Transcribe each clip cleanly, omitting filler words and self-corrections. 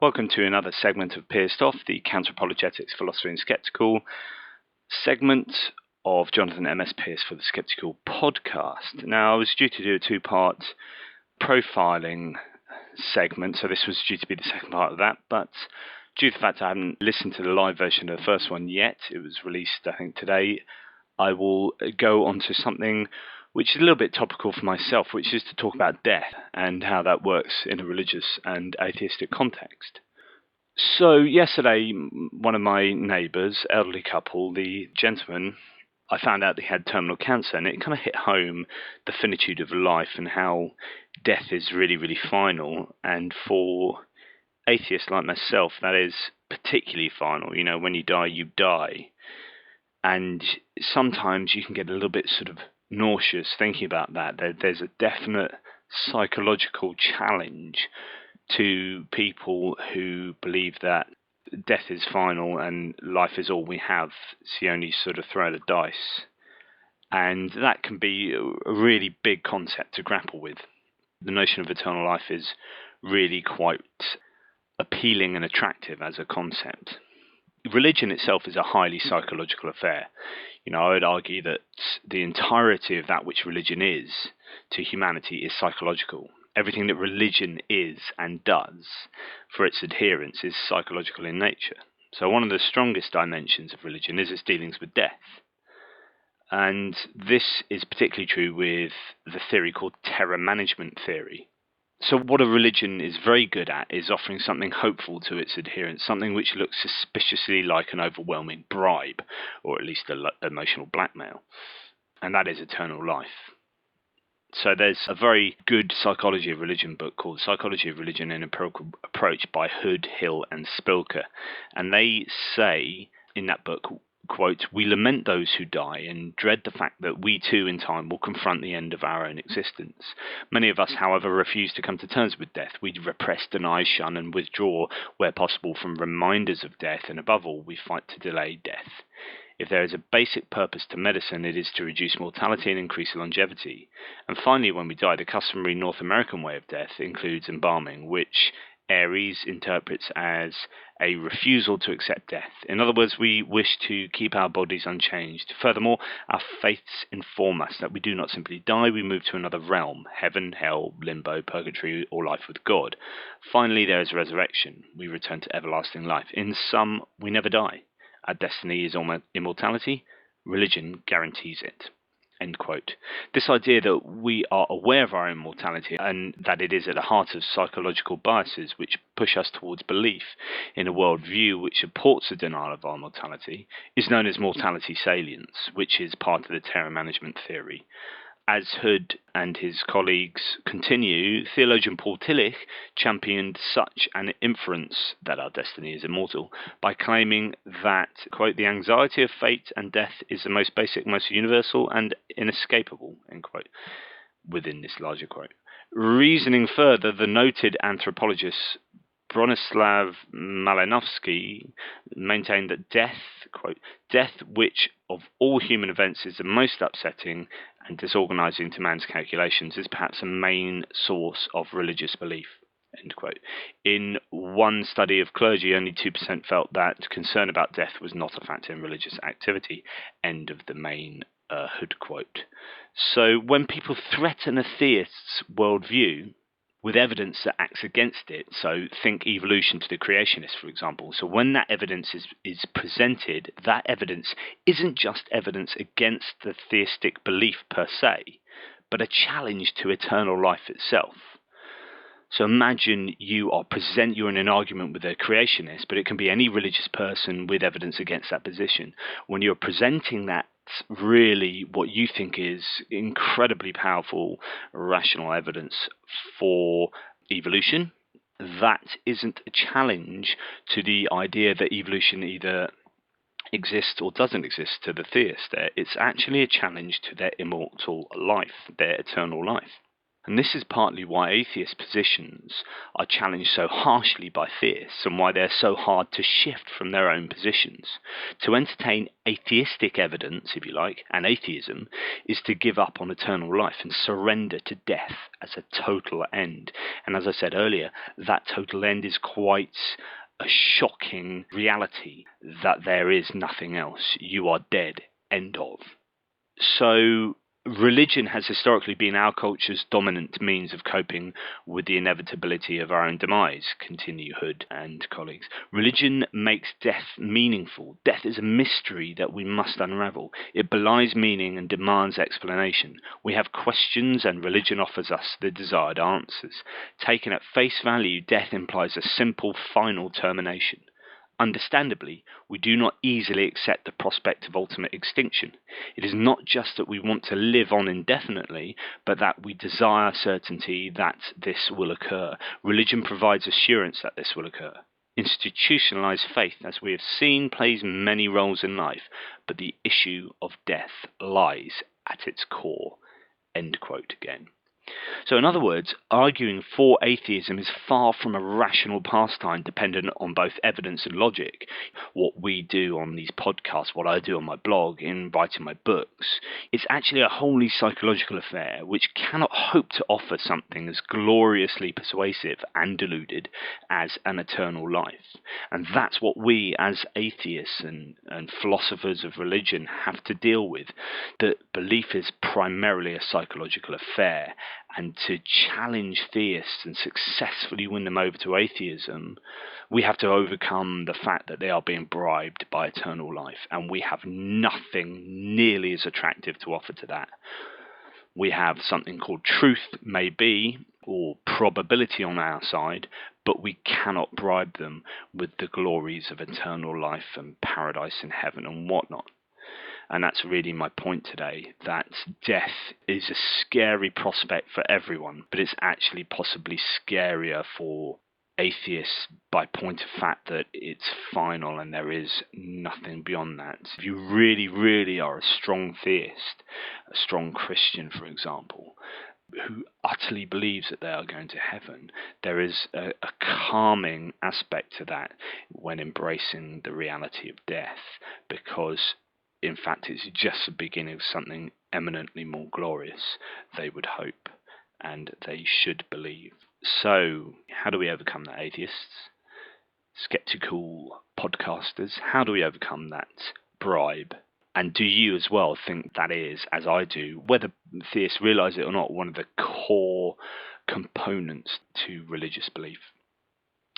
Welcome to another segment of Pearced Off, the counter-apologetics, philosophy and skeptical segment of Jonathan M.S. Pearce for the Skepticule Podcast. Now, I was due to do a two-part profiling segment, so this was due to be the second part of that, but due to the fact I haven't listened to the live version of the first one yet, it was released, I think, today, I will go on to something which is a little bit topical for myself, which is to talk about death and how that works in a religious and atheistic context. So yesterday, one of my neighbours, elderly couple, the gentleman, I found out he had terminal cancer, and it kind of hit home the finitude of life and how death is really, really final. And for atheists like myself, that is particularly final. You know, when you die, you die. And sometimes you can get a little bit sort of nauseous thinking about that. There's a definite psychological challenge to people who believe that death is final and life is all we have. It's the only sort of throw of the dice. And that can be a really big concept to grapple with. The notion of eternal life is really quite appealing and attractive as a concept. Religion itself is a highly psychological affair. You know, I would argue that the entirety of that which religion is to humanity is psychological. Everything that religion is and does for its adherents is psychological in nature. So one of the strongest dimensions of religion is its dealings with death. And this is particularly true with the theory called terror management theory. So what a religion is very good at is offering something hopeful to its adherents, something which looks suspiciously like an overwhelming bribe, or at least emotional blackmail. And that is eternal life. So there's a very good psychology of religion book called Psychology of Religion and Empirical Approach by Hood, Hill and Spilker. And they say in that book, quote, "We lament those who die and dread the fact that we too in time will confront the end of our own existence. Many of us, however, refuse to come to terms with death. We repress, deny, shun and withdraw where possible from reminders of death, and above all, we fight to delay death. If there is a basic purpose to medicine, it is to reduce mortality and increase longevity. And finally, when we die, the customary North American way of death includes embalming, which Aries interprets as a refusal to accept death. In other words, we wish to keep our bodies unchanged. Furthermore, our faiths inform us that we do not simply die, we move to another realm, heaven, hell, limbo, purgatory, or life with God. Finally, there is resurrection. We return to everlasting life. In sum, we never die. Our destiny is immortality. Religion guarantees it." End quote. This idea that we are aware of our immortality and that it is at the heart of psychological biases which push us towards belief in a worldview which supports the denial of our mortality is known as mortality salience, which is part of the terror management theory. As Hood and his colleagues continue, theologian Paul Tillich championed such an inference that our destiny is immortal by claiming that, quote, "the anxiety of fate and death is the most basic, most universal and inescapable," end quote, within this larger quote. Reasoning further, the noted anthropologist Bronislaw Malinowski maintained that death, quote, "death which of all human events is the most upsetting and disorganizing to man's calculations, is perhaps a main source of religious belief," end quote. In one study of clergy, only 2% felt that concern about death was not a factor in religious activity, end of the main Hood quote. So when people threaten a theist's worldview with evidence that acts against it, so think evolution to the creationist, for example. So when that evidence is presented, that evidence isn't just evidence against the theistic belief per se, but a challenge to eternal life itself. So imagine you're in an argument with a creationist, but it can be any religious person with evidence against that position. When you're presenting that really what you think is incredibly powerful rational evidence for evolution, that isn't a challenge to the idea that evolution either exists or doesn't exist to the theist. It's actually a challenge to their immortal life, their eternal life. And this is partly why atheist positions are challenged so harshly by theists, and why they're so hard to shift from their own positions. To entertain atheistic evidence, if you like, and atheism, is to give up on eternal life and surrender to death as a total end. And as I said earlier, that total end is quite a shocking reality, that there is nothing else. You are dead. End of. So religion has historically been our culture's dominant means of coping with the inevitability of our own demise, continue Hood and colleagues. Religion makes death meaningful. Death is a mystery that we must unravel. It belies meaning and demands explanation. We have questions, and religion offers us the desired answers. Taken at face value, death implies a simple, final termination. Understandably, we do not easily accept the prospect of ultimate extinction. It is not just that we want to live on indefinitely, but that we desire certainty that this will occur. Religion provides assurance that this will occur. Institutionalized faith, as we have seen, plays many roles in life, but the issue of death lies at its core. End quote again. So in other words, arguing for atheism is far from a rational pastime dependent on both evidence and logic. What we do on these podcasts, what I do on my blog, in writing my books, it's actually a wholly psychological affair which cannot hope to offer something as gloriously persuasive and deluded as an eternal life. And that's what we as atheists and philosophers of religion have to deal with. That belief is primarily a psychological affair, and to challenge theists and successfully win them over to atheism, we have to overcome the fact that they are being bribed by eternal life, and we have nothing nearly as attractive to offer to that. We have something called truth, maybe, or probability on our side, but we cannot bribe them with the glories of eternal life and paradise in heaven and whatnot. And that's really my point today, that death is a scary prospect for everyone, but it's actually possibly scarier for atheists by point of fact that it's final and there is nothing beyond that. If you really, really are a strong theist, a strong Christian, for example, who utterly believes that they are going to heaven, there is a calming aspect to that when embracing the reality of death, because in fact, it's just the beginning of something eminently more glorious, they would hope, and they should believe. So, how do we overcome that, atheists? Skepticule podcasters, how do we overcome that bribe? And do you as well think that is, as I do, whether theists realise it or not, one of the core components to religious belief?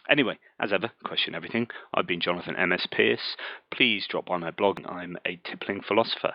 Anyway, as ever, question everything. I've been Jonathan M.S. Pearce. Please drop by my blog. I'm a tippling philosopher.